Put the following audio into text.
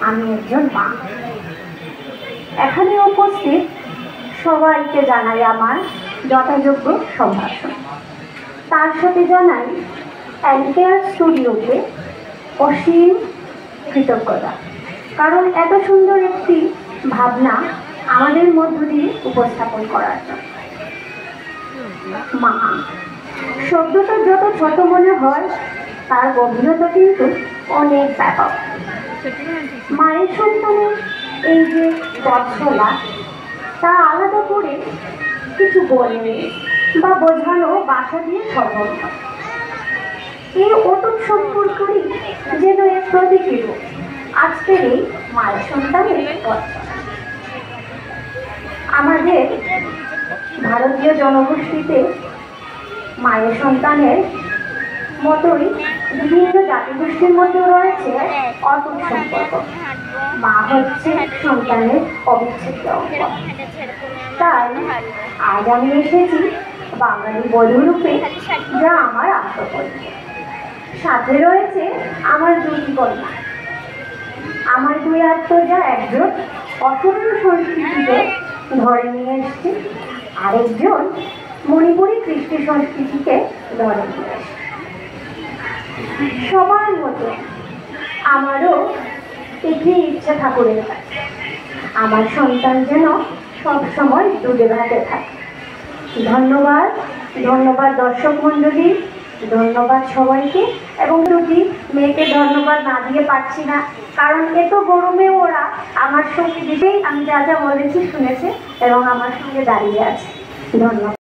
আমি একজন মা। এখানে উপস্থিত সবাইকে জানাই আমার যথাযোগ্য সম্ভাষণ। তার সাথে জানাই এনকেআর স্টুডিওকে অসীম কৃতজ্ঞতা, কারণ এত সুন্দর একটি ভাবনা আমাদের মধ্য দিয়ে উপস্থাপন করার জন্য। মা শব্দটা যত ছোট মনে হয়, তার গভীরতা কিন্তু অনেক ব্যাপক। মায়ের সন্তানের এই যে পথ চলা, তা আলাদা করে কিছু বলে বা বোঝানো ভাষা দিয়ে সম্ভব নয়। এই অটুট সম্পর্কই যেন এক প্রতীকী রূপ আজকের এই মায়ের সন্তানের পথ চলা। আমাদের ভারতীয় জনগোষ্ঠীতে মায়ের সন্তানের মতোই বিভিন্ন জাতিগোষ্ঠীর মধ্যে রয়েছে অটুট সম্পর্ক। মা হচ্ছে সন্তানের অবিচ্ছেদ্য অঙ্গ। তাই আজ আমি এসেছি বাঙালি বধূরূপে, যা আমার আত্মপরিচয়। সাথে রয়েছে আমার দুটি কন্যা। আমার দুই আত্মজা একজন অসুস্থ সংস্কৃতিকে ধরে নিয়ে এসছে, আরেকজন মণিপুরী কৃষ্টি সংস্কৃতিকে ধরে নিয়ে এসছে। সবার মতো আমারও একটি ইচ্ছা ঠাকুরের কাছে, আমার সন্তান যেন সবসময় দুধে ভাতে থাকে। ধন্যবাদ, ধন্যবাদ দর্শক মণ্ডলী, ধন্যবাদ সবাইকে। এবং দুটি মেয়েকে ধন্যবাদ না দিয়ে পারছি না, কারণ এত গরমে ওরা আমার সঙ্গে দিতেই আমি যা যা বলেছি শুনেছে এবং আমার সঙ্গে দাঁড়িয়ে আছে। ধন্যবাদ।